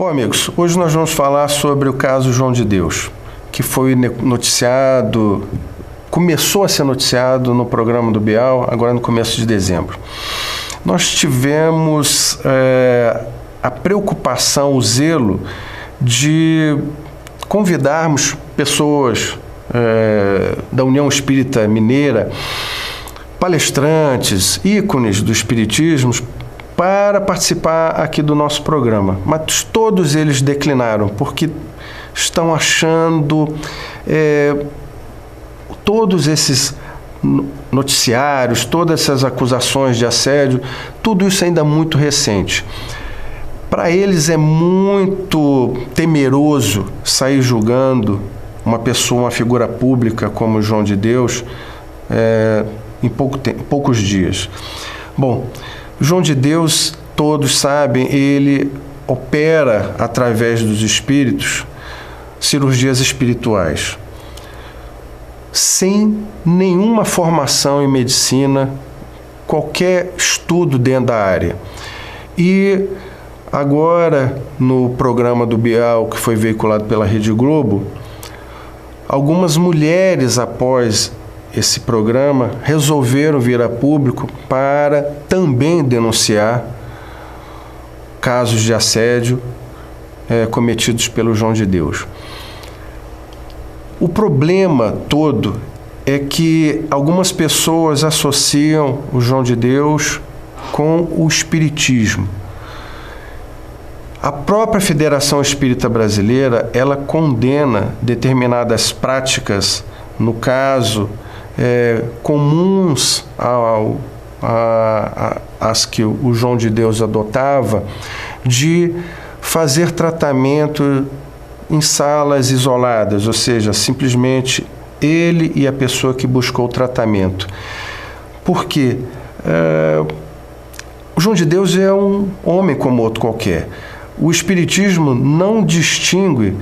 Bom, amigos, hoje nós vamos falar sobre o caso João de Deus, que foi noticiado, começou a ser noticiado no programa do Bial, agora no começo de dezembro. Nós tivemos a preocupação, o zelo de convidarmos pessoas da União Espírita Mineira, palestrantes, ícones do espiritismo, para participar aqui do nosso programa. Mas todos eles declinaram, porque estão achando todos esses noticiários, todas essas acusações de assédio, tudo isso ainda muito recente. Para eles é muito temeroso sair julgando uma pessoa, uma figura pública como João de Deus em poucos dias. Bom, João de Deus, todos sabem, ele opera através dos espíritos cirurgias espirituais, sem nenhuma formação em medicina, qualquer estudo dentro da área. E agora, no programa do Bial, que foi veiculado pela Rede Globo, algumas mulheres, após esse programa, resolveram vir a público para também denunciar casos de assédio cometidos pelo João de Deus. O problema todo é que algumas pessoas associam o João de Deus com o espiritismo. A própria Federação Espírita Brasileira, ela condena determinadas práticas, no caso, comuns às que o João de Deus adotava, de fazer tratamento em salas isoladas, ou seja, simplesmente ele e a pessoa que buscou o tratamento. Por quê? O João de Deus é um homem como outro qualquer. O Espiritismo não distingue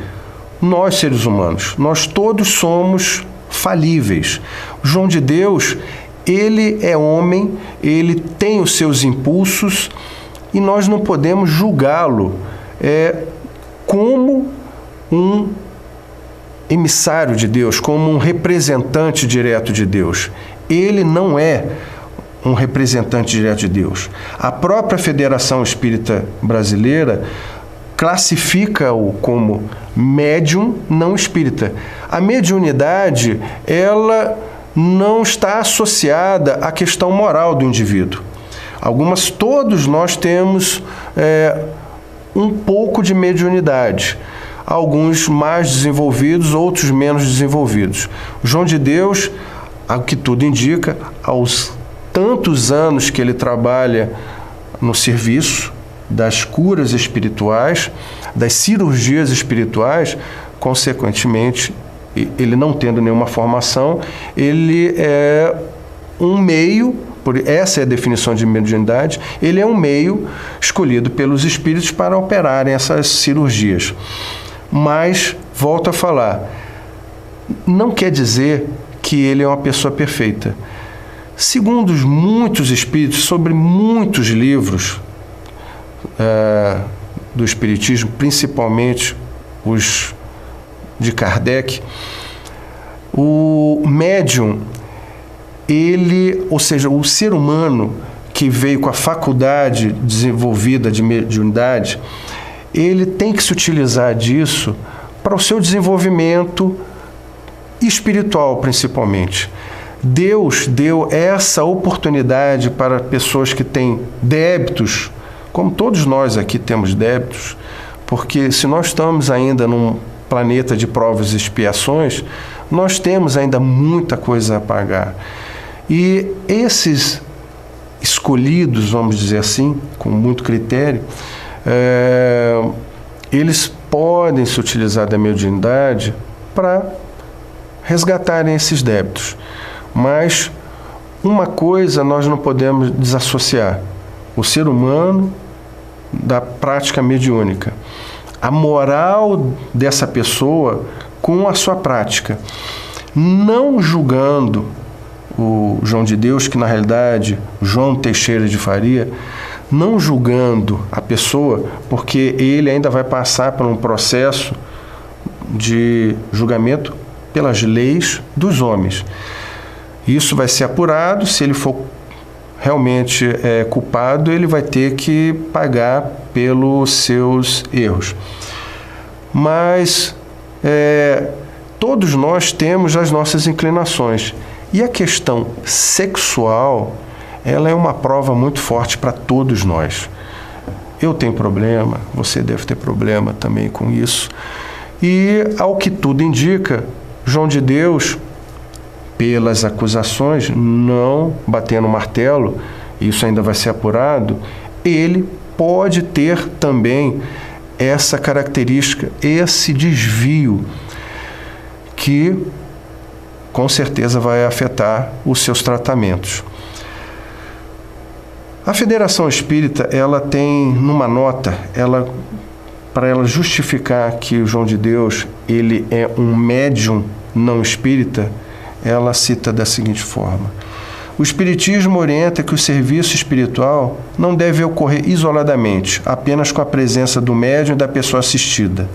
nós, seres humanos. Nós todos somos falíveis. O João de Deus, ele é homem, ele tem os seus impulsos e nós não podemos julgá-lo como um emissário de Deus, como um representante direto de Deus. Ele não é um representante direto de Deus. A própria Federação Espírita Brasileira classifica-o como médium não espírita. A mediunidade, ela não está associada à questão moral do indivíduo. Todos nós temos um pouco de mediunidade. Alguns mais desenvolvidos, outros menos desenvolvidos. O João de Deus, ao que tudo indica, aos tantos anos que ele trabalha no serviço das curas espirituais, das cirurgias espirituais, consequentemente, ele não tendo nenhuma formação, ele é um meio, essa é a definição de mediunidade, ele é um meio escolhido pelos espíritos para operarem essas cirurgias. Mas, volto a falar, não quer dizer que ele é uma pessoa perfeita. Segundo muitos espíritos, sobre muitos livros do espiritismo, principalmente os de Kardec, o médium, ou seja, o ser humano que veio com a faculdade desenvolvida de mediunidade, ele tem que se utilizar disso para o seu desenvolvimento espiritual, principalmente. Deus deu essa oportunidade para pessoas que têm débitos, como todos nós aqui temos débitos, porque se nós estamos ainda num planeta de provas e expiações, nós temos ainda muita coisa a pagar. E esses escolhidos, vamos dizer assim, com muito critério, eles podem se utilizar da mediunidade para resgatarem esses débitos. Mas uma coisa nós não podemos desassociar: o ser humano da prática mediúnica. A moral dessa pessoa com a sua prática. Não julgando o João de Deus, que na realidade, João Teixeira de Faria, não julgando a pessoa, porque ele ainda vai passar por um processo de julgamento pelas leis dos homens. Isso vai ser apurado. Se ele for realmente culpado, ele vai ter que pagar pelos seus erros. Mas todos nós temos as nossas inclinações. E a questão sexual, ela é uma prova muito forte para todos nós. Eu tenho problema, você deve ter problema também com isso. E, ao que tudo indica, João de Deus, pelas acusações, não batendo o martelo, isso ainda vai ser apurado, ele pode ter também essa característica, esse desvio, que com certeza vai afetar os seus tratamentos. A Federação Espírita, ela tem numa nota, para ela justificar que o João de Deus ele é um médium não espírita, ela cita da seguinte forma: o Espiritismo orienta que o serviço espiritual não deve ocorrer isoladamente, apenas com a presença do médium e da pessoa assistida.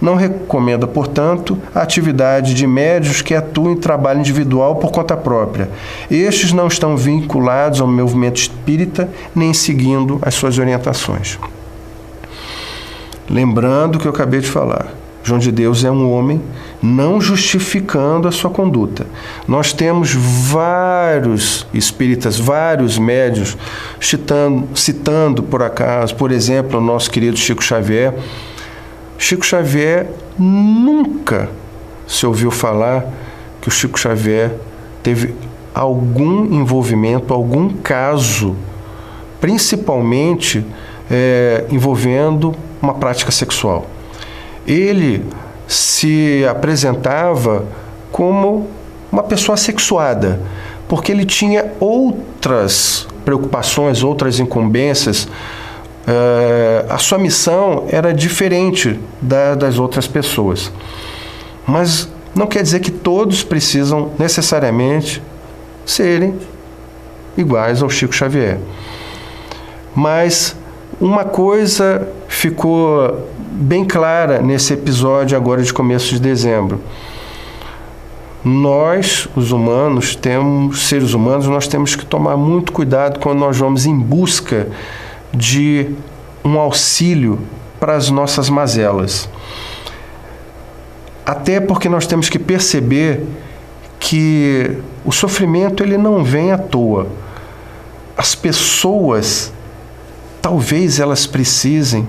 Não recomenda, portanto, a atividade de médiuns que atuam em trabalho individual por conta própria. Estes não estão vinculados ao movimento espírita, nem seguindo as suas orientações. Lembrando o que eu acabei de falar, João de Deus é um homem, não justificando a sua conduta. Nós temos vários espíritas, vários médiuns, citando por acaso, por exemplo, o nosso querido Chico Xavier. Chico Xavier, nunca se ouviu falar que o Chico Xavier teve algum envolvimento, algum caso, principalmente envolvendo uma prática sexual. Ele se apresentava como uma pessoa sexuada, porque ele tinha outras preocupações, outras incumbências. A sua missão era diferente das outras pessoas. Mas não quer dizer que todos precisam necessariamente serem iguais ao Chico Xavier. Mas uma coisa ficou bem clara nesse episódio agora de começo de dezembro. Nós, os humanos, seres humanos, nós temos que tomar muito cuidado quando nós vamos em busca de um auxílio para as nossas mazelas. Até porque nós temos que perceber que o sofrimento ele não vem à toa. As pessoas, talvez elas precisem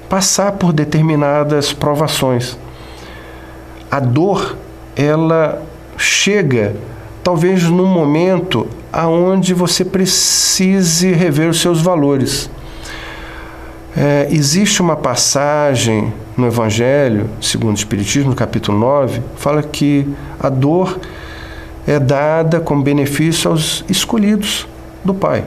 passar por determinadas provações. A dor, ela chega talvez num momento aonde você precise rever os seus valores. Existe uma passagem no Evangelho, segundo o Espiritismo, no capítulo 9, fala que a dor é dada como benefício aos escolhidos do Pai,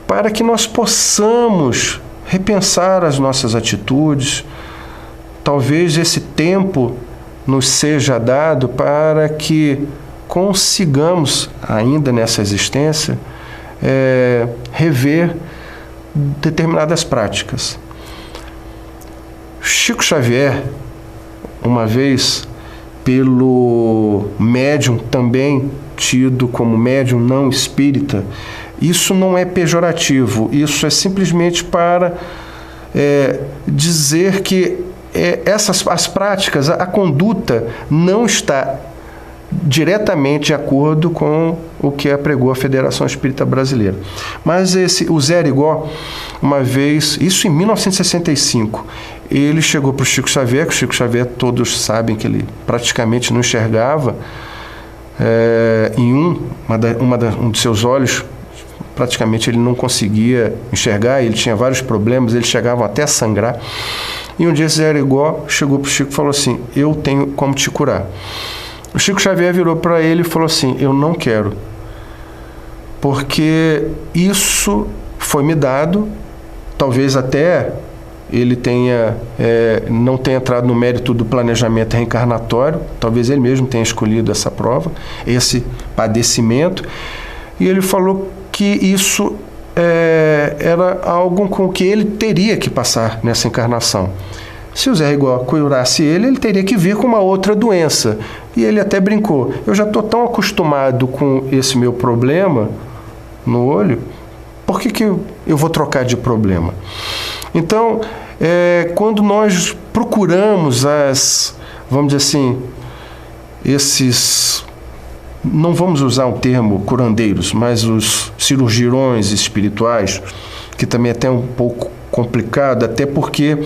para que nós possamos repensar as nossas atitudes. Talvez esse tempo nos seja dado para que consigamos, ainda nessa existência, rever determinadas práticas. Chico Xavier, uma vez, pelo médium também tido como médium não espírita, isso não é pejorativo, isso é simplesmente para dizer que as práticas, a conduta não está diretamente de acordo com o que apregou a Federação Espírita Brasileira. Mas o Zé Arigó, uma vez, isso em 1965, ele chegou para o Chico Xavier, que o Chico Xavier todos sabem que ele praticamente não enxergava, em um de seus olhos, praticamente ele não conseguia enxergar, ele tinha vários problemas, eles chegavam até a sangrar. E um dia Zé Arigó chegou para o Chico e falou assim: eu tenho como te curar. O Chico Xavier virou para ele e falou assim: eu não quero, porque isso foi me dado, talvez até ele não tenha entrado no mérito do planejamento reencarnatório, talvez ele mesmo tenha escolhido essa prova, esse padecimento, e ele falou que isso era algo com que ele teria que passar nessa encarnação. Se o Zé Rigó curasse ele teria que vir com uma outra doença. E ele até brincou: eu já estou tão acostumado com esse meu problema no olho, por que eu vou trocar de problema? Então, quando nós procuramos vamos dizer assim, não vamos usar o termo curandeiros, mas os cirurgiões espirituais, que também é até um pouco complicado, até porque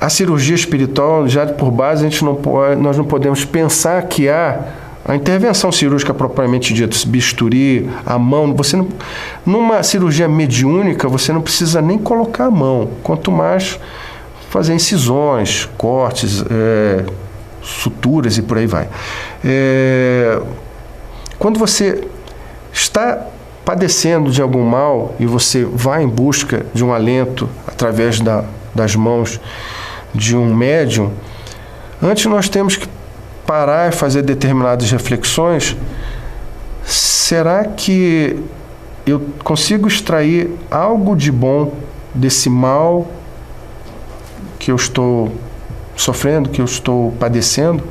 a cirurgia espiritual, já por base, nós não podemos pensar que há a intervenção cirúrgica propriamente dita, bisturi, a mão. Numa cirurgia mediúnica, você não precisa nem colocar a mão, quanto mais fazer incisões, cortes, suturas e por aí vai. Quando você está padecendo de algum mal e você vai em busca de um alento através das mãos de um médium, antes nós temos que parar e fazer determinadas reflexões. Será que eu consigo extrair algo de bom desse mal que eu estou sofrendo, que eu estou padecendo?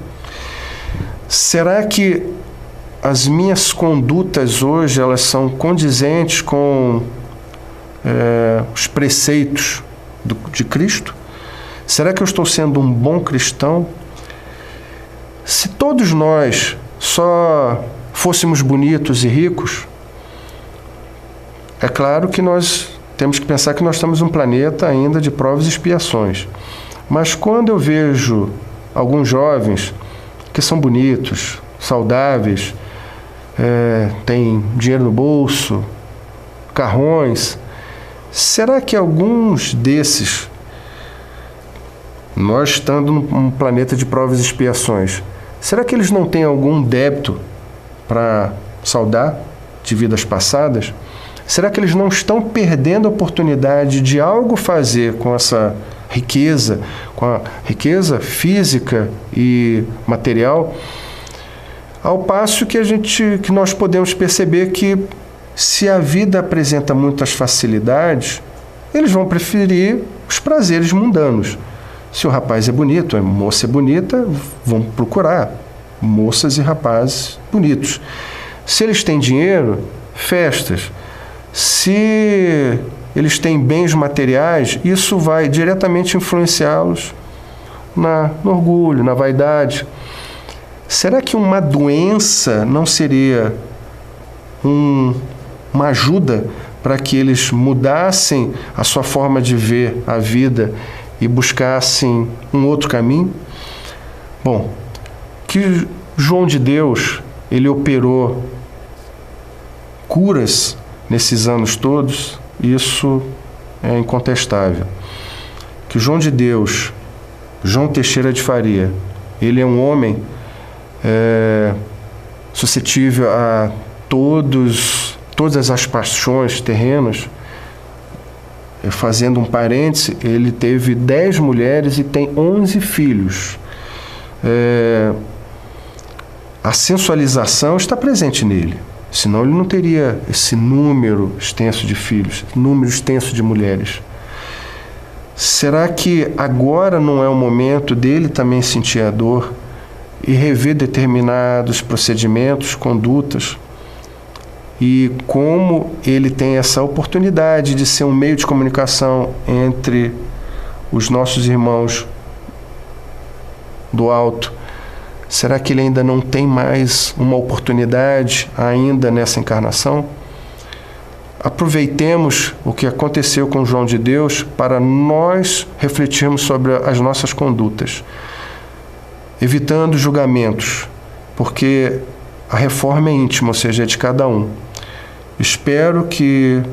Será que as minhas condutas hoje elas são condizentes com os preceitos de Cristo? Será que eu estou sendo um bom cristão? Se todos nós só fôssemos bonitos e ricos, é claro que nós temos que pensar que nós estamos um planeta ainda de provas e expiações. Mas quando eu vejo alguns jovens que são bonitos, saudáveis, têm dinheiro no bolso, carrões, será que alguns desses, nós estando num planeta de provas e expiações, será que eles não têm algum débito para saldar de vidas passadas? Será que eles não estão perdendo a oportunidade de algo fazer com essa riqueza, com a riqueza física e material? Ao passo que nós podemos perceber que, se a vida apresenta muitas facilidades, eles vão preferir os prazeres mundanos. Se o rapaz é bonito, a moça é bonita, vão procurar moças e rapazes bonitos. Se eles têm dinheiro, festas. Se eles têm bens materiais, isso vai diretamente influenciá-los no orgulho, na vaidade. Será que uma doença não seria uma ajuda para que eles mudassem a sua forma de ver a vida e buscassem um outro caminho? Bom, que João de Deus, ele operou curas nesses anos todos, isso é incontestável. Que João de Deus, João Teixeira de Faria, ele é um homem suscetível a todas as paixões terrenas. Fazendo um parêntese, ele teve 10 mulheres e tem 11 filhos. A sensualização está presente nele, senão ele não teria esse número extenso de filhos, número extenso de mulheres. Será que agora não é o momento dele também sentir a dor e rever determinados procedimentos, condutas? E como ele tem essa oportunidade de ser um meio de comunicação entre os nossos irmãos do alto, será que ele ainda não tem mais uma oportunidade ainda nessa encarnação? Aproveitemos o que aconteceu com João de Deus para nós refletirmos sobre as nossas condutas, evitando julgamentos, porque a reforma é íntima, ou seja, é de cada um. Espero que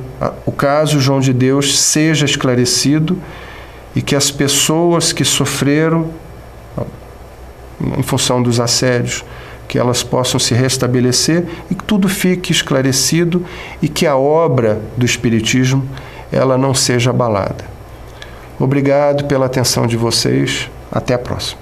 o caso João de Deus seja esclarecido e que as pessoas que sofreram em função dos assédios, que elas possam se restabelecer e que tudo fique esclarecido e que a obra do Espiritismo ela não seja abalada. Obrigado pela atenção de vocês. Até a próxima.